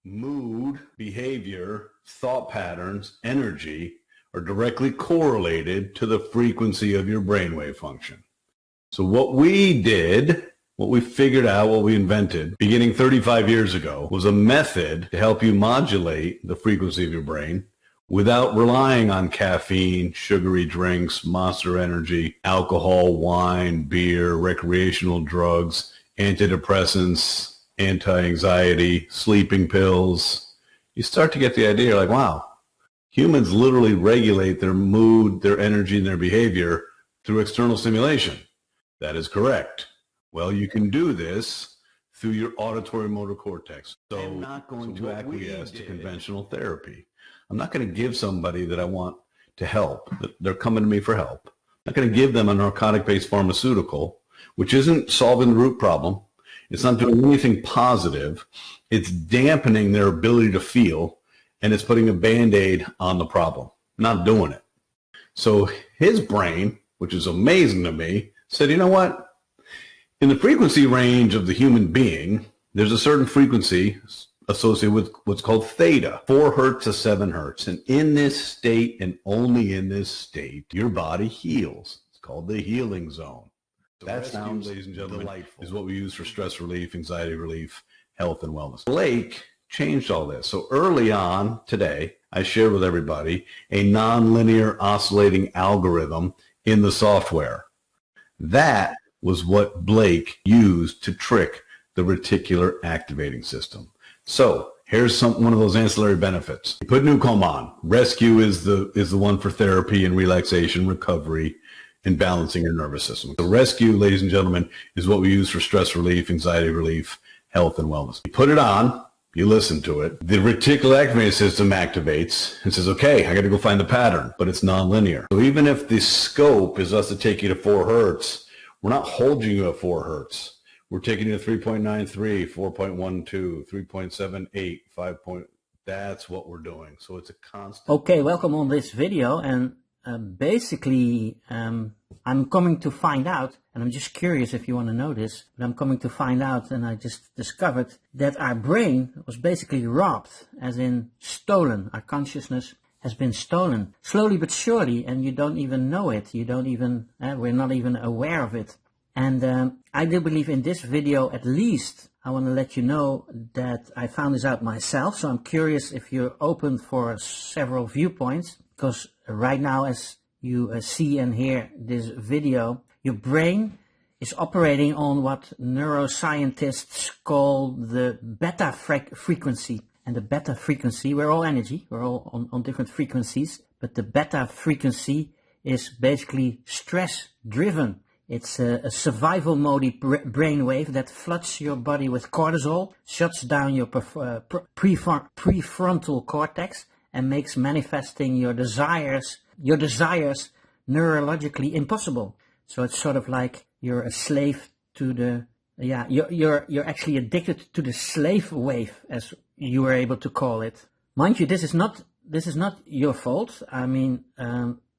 mood, behavior, thought patterns, energy are directly correlated to the frequency of your brainwave function. So what we did, what we figured out, what we invented beginning 35 years ago was a method to help you modulate the frequency of your brain without relying on caffeine, sugary drinks, Monster Energy, alcohol, wine, beer, recreational drugs, antidepressants, anti-anxiety, sleeping pills. You start to get the idea, like, wow, humans literally regulate their mood, their energy, and their behavior through external stimulation. That is correct. Well, you can do this through your auditory motor cortex. So I'm not going to acquiesce to conventional therapy. I'm not going to give somebody that I want to help, that they're coming to me for help. I'm not going to give them a narcotic-based pharmaceutical, which isn't solving the root problem. It's not doing anything positive. It's dampening their ability to feel, and it's putting a Band-Aid on the problem. Not doing it. So his brain, which is amazing to me, said, you know what? In the frequency range of the human being, there's a certain frequency associated with what's called theta, 4 hertz to 7 hertz. And in this state, and only in this state, your body heals. It's called the healing zone. That sounds, ladies and gentlemen, delightful. Is what we use for stress relief, anxiety relief, health, and wellness. Blake changed all this. So early on today, I shared with everybody a nonlinear oscillating algorithm in the software. That was what Blake used to trick the reticular activating system. So here's one of those ancillary benefits. You put NuCalm on. Rescue is the one for therapy and relaxation, recovery, and balancing your nervous system. The Rescue, ladies and gentlemen, is what we use for stress relief, anxiety relief, health, and wellness. You put it on, you listen to it, the reticular activating system activates and says, okay, I got to go find the pattern, but it's nonlinear. So even if the scope is us to take you to 4 hertz, we're not holding you at 4 hertz. We're taking you to 3.93, 4.12, 3.78, 5. That's what we're doing. So it's a constant. Okay, welcome on this video. And basically, I'm coming to find out, and I'm just curious if you want to know this, but I'm coming to find out, and I just discovered that our brain was basically robbed, as in stolen. Our consciousness has been stolen, slowly but surely, and you don't even know it. You don't even, we're not even aware of it. And I do believe in this video, at least, I want to let you know that I found this out myself. So I'm curious if you're open for several viewpoints, because right now, as you see and hear this video, your brain is operating on what neuroscientists call the beta frequency. And the beta frequency, we're all energy, we're all on different frequencies, but the beta frequency is basically stress driven. It's a survival mode brainwave that floods your body with cortisol, shuts down your prefrontal cortex, and makes manifesting your desires neurologically impossible. So it's sort of like you're a slave to the, you're actually addicted to the slave wave, as you were able to call it. Mind you, this is not your fault. I mean,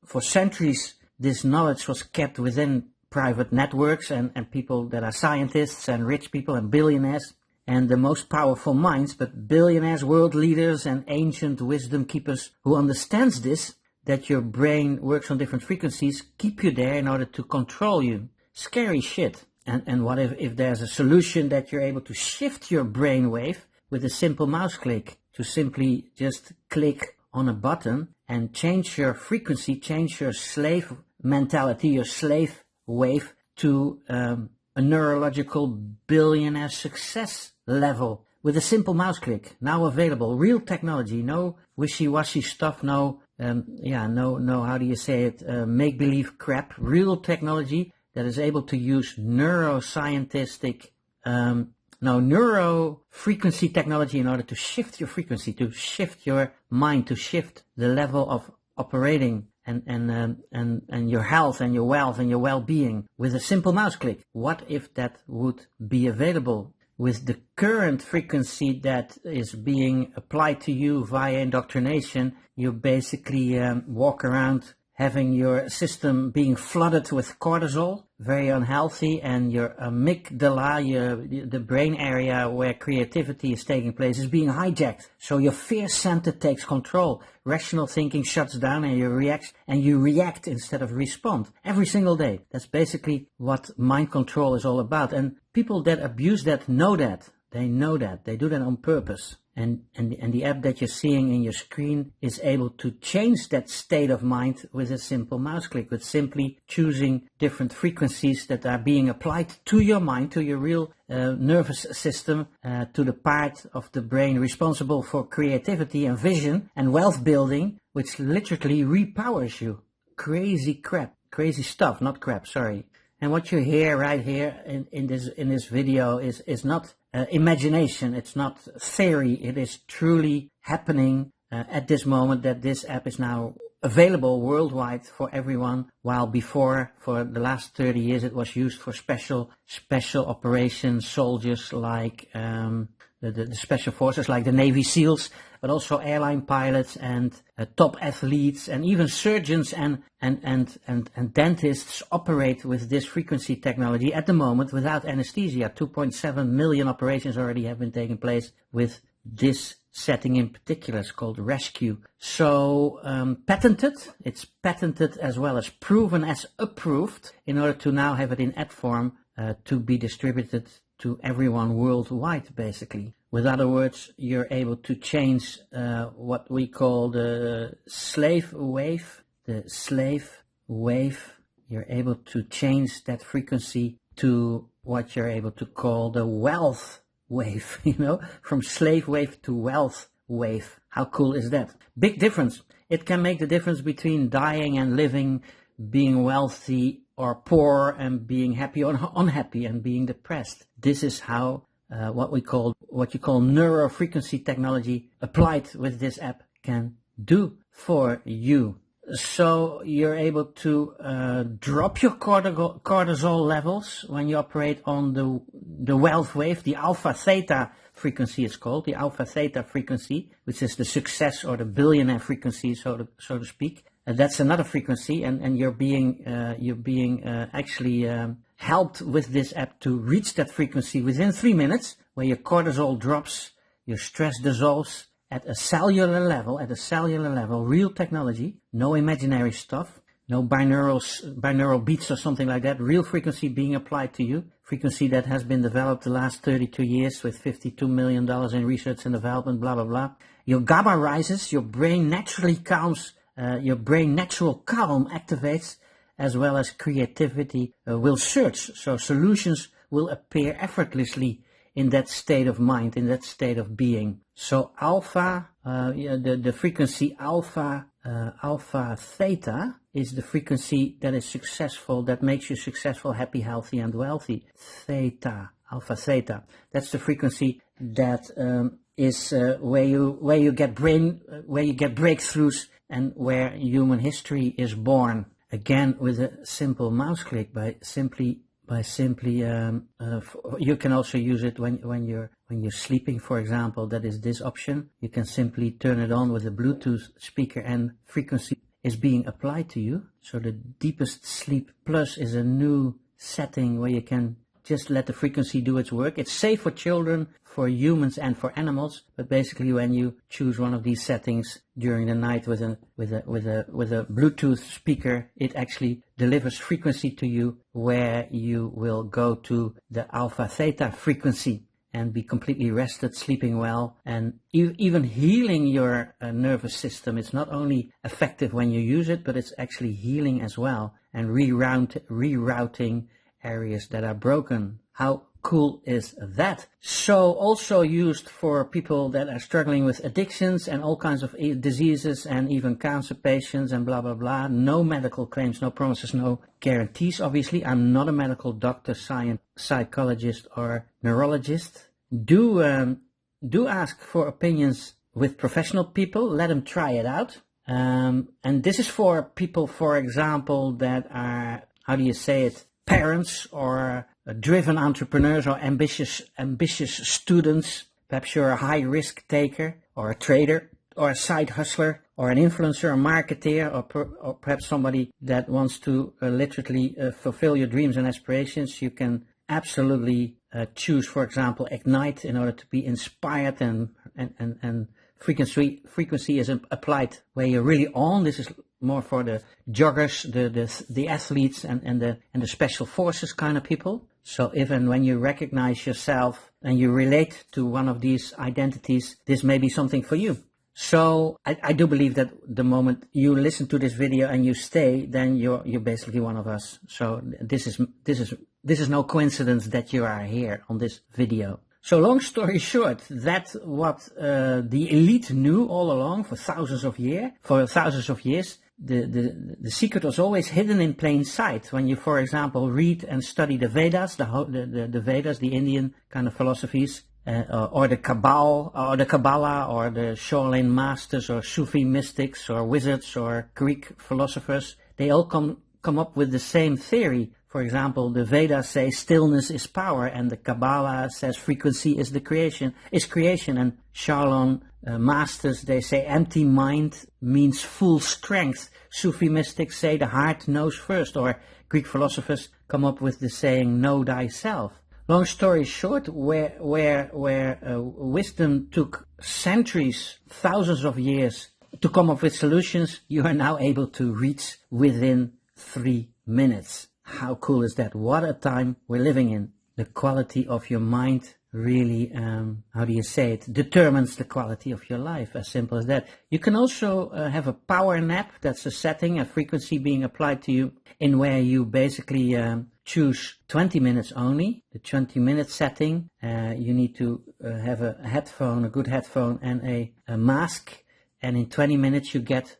for centuries, this knowledge was kept within private networks and people that are scientists and rich people and billionaires and the most powerful minds, but billionaires, world leaders, and ancient wisdom keepers who understands this, that your brain works on different frequencies, keep you there in order to control you. Scary shit. And what if there's a solution that you're able to shift your brain wave with a simple mouse click, to simply just click on a button and change your frequency, change your slave mentality, your slave wave to a neurological billionaire success level with a simple mouse click. Now available, real technology, no wishy-washy stuff, no how do you say it, make-believe crap, real technology that is able to use neuroscientific, neuro frequency technology in order to shift your frequency, to shift your mind, to shift the level of operating and your health and your wealth and your well-being with a simple mouse click. What if that would be available with the current frequency that is being applied to you via indoctrination? You basically walk around having your system being flooded with cortisol, very unhealthy, and your amygdala, the brain area where creativity is taking place, is being hijacked. So your fear center takes control. Rational thinking shuts down, and you react instead of respond every single day. That's basically what mind control is all about. And people that abuse that know that. They know that. They do that on purpose. And the app that you're seeing in your screen is able to change that state of mind with a simple mouse click, with simply choosing different frequencies that are being applied to your mind, to your real nervous system, to the part of the brain responsible for creativity and vision and wealth building, which literally repowers you. Crazy crap. Crazy stuff, not crap, sorry. And what you hear right here in this video is not imagination, it's not theory, it is truly happening at this moment, that this app is now available worldwide for everyone, while before, for the last 30 years, it was used for special operations soldiers like the special forces, like the Navy SEALs, but also airline pilots and top athletes, and even surgeons and dentists operate with this frequency technology at the moment without anesthesia. 2.7 million operations already have been taking place with this setting in particular. It's called Rescue. So patented, it's patented as well as proven as approved, in order to now have it in app form to be distributed to everyone worldwide, basically. With other words, you're able to change what we call the slave wave. The slave wave, you're able to change that frequency to what you're able to call the wealth wave, you know, from slave wave to wealth wave. How cool is that? Big difference. It can make the difference between dying and living, being wealthy or poor, and being happy or unhappy, and being depressed. This is how what you call neuro frequency technology applied with this app can do for you. So you're able to drop your cortisol levels when you operate on the wealth wave, the alpha theta frequency it's called, the alpha theta frequency, which is the success or the billionaire frequency, so to speak. That's another frequency, and you're being actually helped with this app to reach that frequency within 3 minutes, where your cortisol drops, your stress dissolves at a cellular level, real technology, no imaginary stuff, no binaural beats or something like that, real frequency being applied to you, frequency that has been developed the last 32 years with $52 million in research and development, blah, blah, blah. Your GABA rises, your brain naturally calms, natural calm activates, as well as creativity will surge. So solutions will appear effortlessly in that state of mind, in that state of being. So alpha, the frequency alpha theta is the frequency that is successful, that makes you successful, happy, healthy, and wealthy. Theta, alpha theta. That's the frequency that is where you get breakthroughs, and where human history is born. Again, with a simple mouse click, by simply you can also use it when you're sleeping, for example. That is this option. You can simply turn it on with a Bluetooth speaker, and frequency is being applied to you. So the deepest sleep plus is a new setting where you can just let the frequency do its work. It's safe for children, for humans, and for animals. But basically, when you choose one of these settings during the night with a Bluetooth speaker, it actually delivers frequency to you, where you will go to the alpha theta frequency and be completely rested, sleeping well, and even healing your nervous system. It's not only effective when you use it, but it's actually healing as well, and rerouting areas that are broken. How cool is that? So also used for people that are struggling with addictions and all kinds of diseases, and even cancer patients and blah, blah, blah. No medical claims, no promises, no guarantees. Obviously, I'm not a medical doctor, psychologist, or neurologist. Do ask for opinions with professional people. Let them try it out. And this is for people, for example, that are, how do you say it, parents, or driven entrepreneurs, or ambitious students. Perhaps you're a high risk taker, or a trader, or a side hustler, or an influencer, a marketeer, or perhaps somebody that wants to literally fulfill your dreams and aspirations, you can absolutely choose, for example, Ignite in order to be inspired, and frequency is applied where you're really on. This is more for the joggers, the athletes, and the special forces kind of people. So if and when you recognize yourself and you relate to one of these identities, this may be something for you. So I do believe that the moment you listen to this video and you stay, then you're basically one of us. So this is no coincidence that you are here on this video. So long story short, that's what the elite knew all along for thousands of years. The secret was always hidden in plain sight. When you, for example, read and study the Vedas, the Vedas, the Indian kind of philosophies, or the Kabbalah, or the Shaolin masters, or Sufi mystics, or wizards, or Greek philosophers, they all come up with the same theory. For example, the Vedas say stillness is power, and the Kabbalah says frequency is creation. And Shaolin masters, they say empty mind means full strength. Sufi mystics say the heart knows first, or Greek philosophers come up with the saying know thyself. Long story short, where wisdom took centuries, thousands of years to come up with solutions, you are now able to reach within 3 minutes. How cool is that? What a time we're living in. The quality of your mind really, determines the quality of your life. As simple as that. You can also have a power nap. That's a setting, a frequency being applied to you, in where you basically choose 20 minutes only. The 20-minute setting, you need to have a good headphone, and a mask. And in 20 minutes you get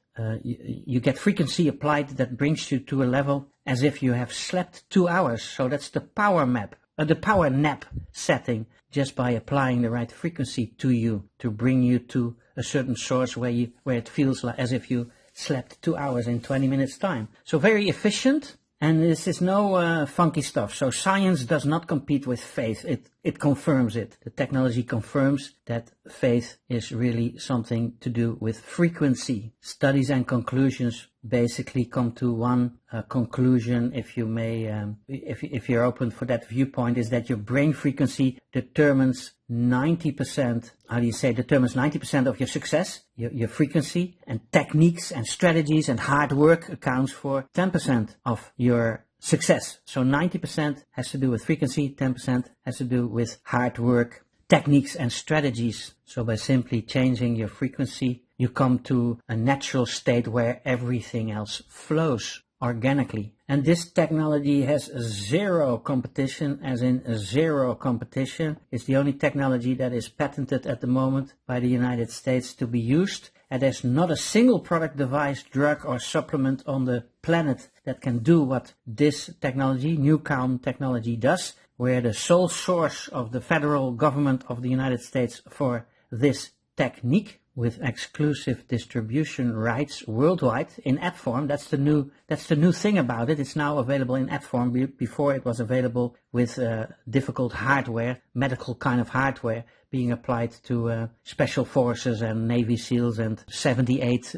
frequency applied that brings you to a level as if you have slept 2 hours. So that's the power nap setting, just by applying the right frequency to you to bring you to a certain source where it feels like as if you slept 2 hours in 20 minutes time. So very efficient. And this is no funky stuff. So science does not compete with faith. It confirms it. The technology confirms that faith is really something to do with frequency. Studies and conclusions basically come to one conclusion, if you may, if you're open for that viewpoint, is that your brain frequency determines 90%, determines 90% of your success, your frequency, and techniques and strategies and hard work accounts for 10% of your success. So 90% has to do with frequency, 10% has to do with hard work, techniques and strategies. So by simply changing your frequency, you come to a natural state where everything else flows organically. And this technology has zero competition, as in zero competition. It's the only technology that is patented at the moment by the United States to be used. And there's not a single product, device, drug or supplement on the planet that can do what this technology, NuCalm technology, does. We're the sole source of the federal government of the United States for this technique, with exclusive distribution rights worldwide in app form. That's the new thing about it. It's now available in app form. Before it was available with difficult hardware, medical kind of hardware, being applied to special forces and Navy SEALs and 78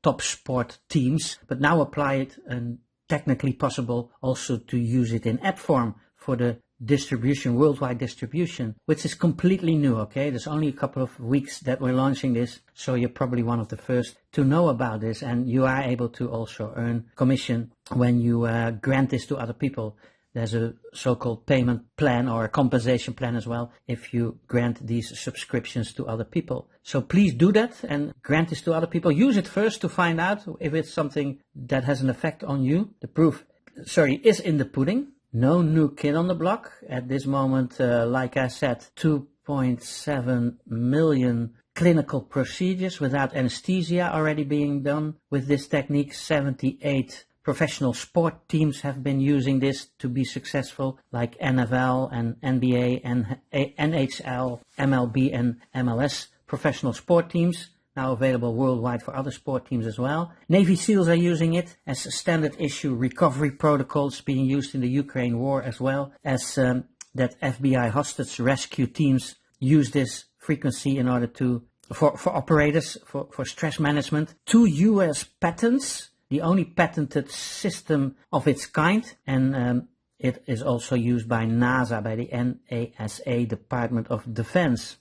top sport teams. But now apply it, and technically possible also to use it in app form for the distribution, worldwide distribution, which is completely new. Okay, there's only a couple of weeks that we're launching this, so you're probably one of the first to know about this, and you are able to also earn commission when you grant this to other people. There's a so-called payment plan or a compensation plan as well if you grant these subscriptions to other people. So please do that and grant this to other people. Use it first to find out if it's something that has an effect on you. The proof, is in the pudding. No new kid on the block. At this moment, like I said, 2.7 million clinical procedures without anesthesia already being done with this technique. 78 professional sport teams have been using this to be successful, like NFL and NBA and NHL, MLB and MLS professional sport teams. Now available worldwide for other sport teams as well. Navy SEALs are using it as standard issue recovery protocols, being used in the Ukraine war, as well as that FBI hostage rescue teams use this frequency in order to for operators, for stress management. 2 US patents, the only patented system of its kind, and it is also used by NASA, by the NASA, Department of Defense.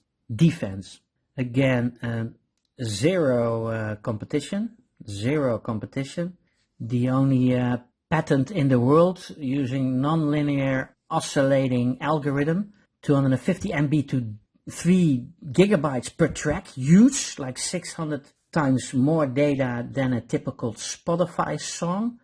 Again, zero competition. The only patent in the world using nonlinear oscillating algorithm, 250 MB to 3 gigabytes per track, huge, like 600 times more data than a typical Spotify song,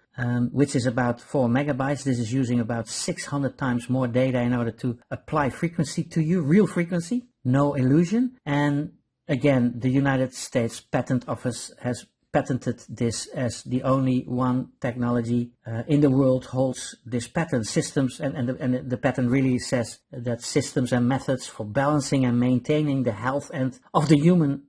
which is about 4 megabytes. This is using about 600 times more data in order to apply frequency to you, real frequency, no illusion. And again, the United States Patent Office has patented this as the only one technology in the world holds this patent. Systems, and the patent really says that systems and methods for balancing and maintaining the health and of the human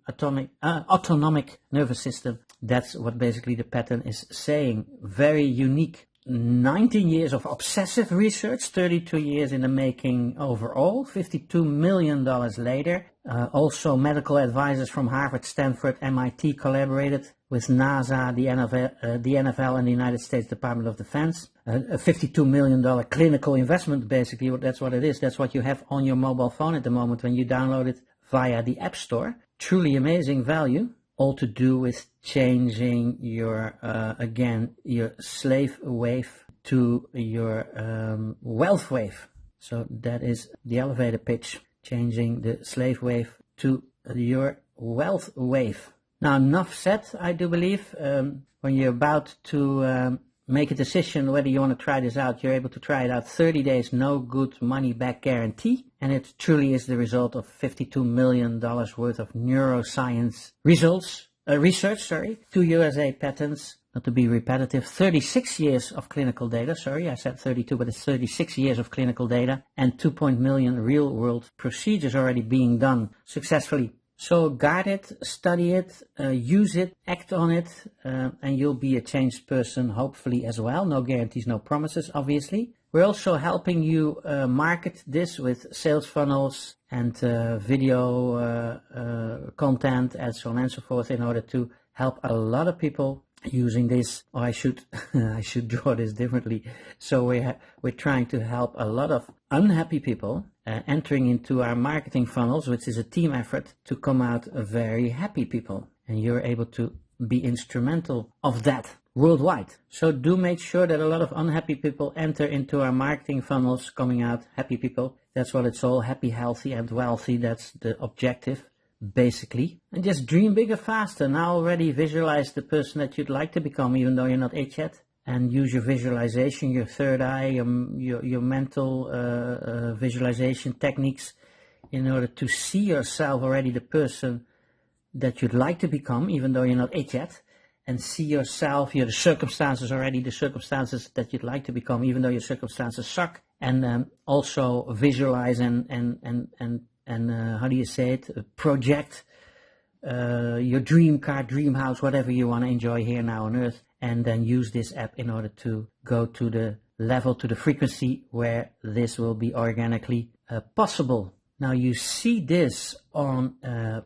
autonomic nervous system. That's what basically the patent is saying. Very unique. 19 years of obsessive research, 32 years in the making overall, $52 million later. Also, medical advisors from Harvard, Stanford, MIT collaborated with NASA, the NFL, and the United States Department of Defense. A $52 million clinical investment, basically. That's what it is. That's what you have on your mobile phone at the moment when you download it via the App Store. Truly amazing value. All to do with changing your, again, your slave wave to your wealth wave. So that is the elevator pitch, changing the slave wave to your wealth wave. Now, enough said, I do believe. When you're about to make a decision whether you want to try this out, you're able to try it out 30 days, no good money back guarantee. And it truly is the result of $52 million worth of neuroscience research, 2 USA patents, not to be repetitive, 36 years of clinical data, I said 32, but it's 36 years of clinical data, and 2 million real-world procedures already being done successfully. So guard it, study it, use it, act on it, and you'll be a changed person, hopefully, as well. No guarantees, no promises, obviously. We're also helping you market this with sales funnels and video content and so on and so forth in order to help a lot of people using this. Or I should draw this differently. So we're trying to help a lot of unhappy people entering into our marketing funnels, which is a team effort, to come out very happy people. And you're able to be instrumental of that worldwide. So do make sure that a lot of unhappy people enter into our marketing funnels, coming out happy people. That's what it's all, happy, healthy, and wealthy. That's the objective, basically. And just dream bigger, faster. Now already visualize the person that you'd like to become, even though you're not it yet. And use your visualization, your third eye, your mental visualization techniques in order to see yourself already the person that you'd like to become, even though you're not it yet. And see yourself, the circumstances already, the circumstances that you'd like to become, even though your circumstances suck. And also visualize and how do you say it? Project your dream car, dream house, whatever you want to enjoy here now on Earth. And then use this app in order to go to the level, to the frequency where this will be organically possible. Now you see this on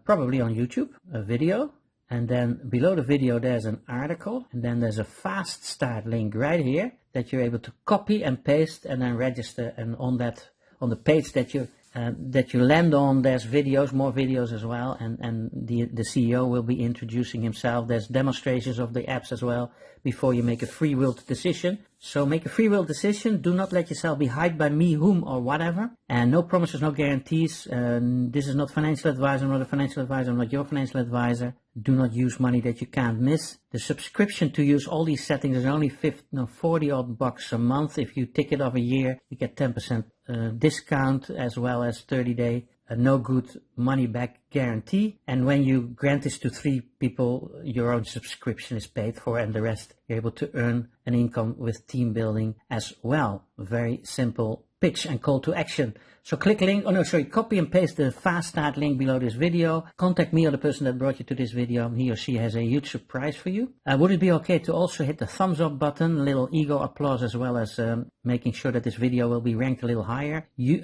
probably on YouTube, a video. And then below the video there's an article, and then there's a fast start link right here that you're able to copy and paste and then register. And on the page that you land on, there's videos, more videos as well, and the CEO will be introducing himself. There's demonstrations of the apps as well before you make a free will decision. So make a free will decision. Do not let yourself be hyped by me, whom, or whatever. And no promises, no guarantees. This is not financial advice. I'm not a financial advisor. I'm not your financial advisor. Do not use money that you can't miss. The subscription to use all these settings is only $40 a month. If you tick it off a year, you get 10% discount, as well as 30-day no good money back guarantee. And when you grant this to 3 people, your own subscription is paid for, and the rest you're able to earn an income with team building as well. Very simple pitch and call to action. So click link, copy and paste the fast start link below this video. Contact me or the person that brought you to this video. He or she has a huge surprise for you. Would it be okay to also hit the thumbs up button, a little ego applause, as well as making sure that this video will be ranked a little higher. You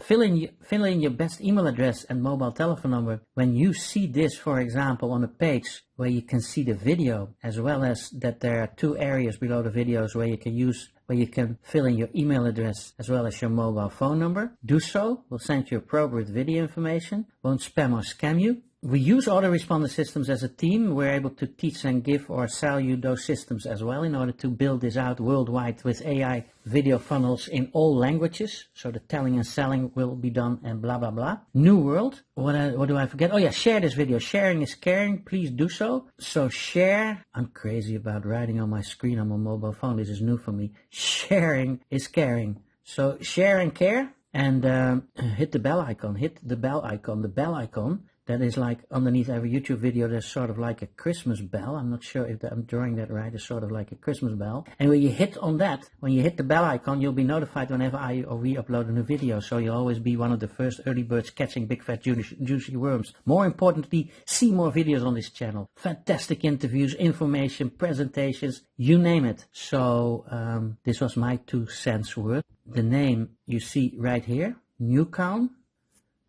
fill in your best email address and mobile telephone number when you see this, for example, on a page where you can see the video, as well as that there are 2 areas below the videos where you can fill in your email address as well as your mobile phone number. Do so. We'll send you appropriate video information. Won't spam or scam you. We use autoresponder systems as a team. We're able to teach and give or sell you those systems as well in order to build this out worldwide with AI video funnels in all languages. So the telling and selling will be done and blah, blah, blah. New world. What do I forget? Oh yeah, share this video. Sharing is caring. Please do so. So share. I'm crazy about writing on my screen on my mobile phone. This is new for me. Sharing is caring. So share and care, and hit the bell icon. Hit the bell icon. The bell icon. That is like underneath every YouTube video, there's sort of like a Christmas bell. I'm not sure if I'm drawing that right. It's sort of like a Christmas bell. And when you hit on that, when you hit the bell icon, you'll be notified whenever I or we upload a new video. So you'll always be one of the first early birds catching big fat juicy worms. More importantly, see more videos on this channel. Fantastic interviews, information, presentations, you name it. So this was my 2 cents worth. The name you see right here, NuCalm.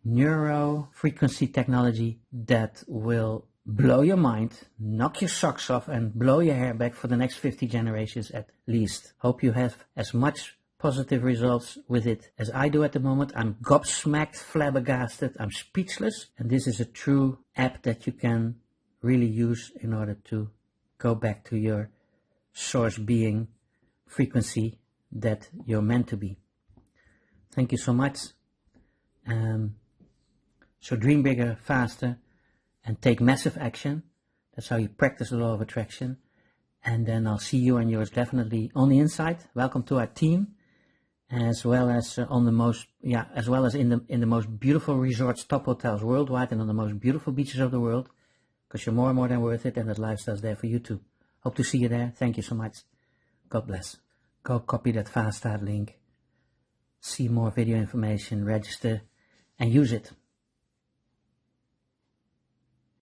Neuro frequency technology that will blow your mind, knock your socks off, and blow your hair back for the next 50 generations at least. Hope you have as much positive results with it as I do at the moment. I'm gobsmacked, flabbergasted, I'm speechless, and this is a true app that you can really use in order to go back to your source being frequency that you're meant to be. Thank you so much. So dream bigger, faster, and take massive action. That's how you practice the law of attraction. And then I'll see you and yours definitely on the inside. Welcome to our team, as well as on the most, as well as in the most beautiful resorts, top hotels worldwide, and on the most beautiful beaches of the world. Because you're more and more than worth it, and that lifestyle's there for you too. Hope to see you there. Thank you so much. God bless. Go copy that fast start link. See more video information, register, and use it.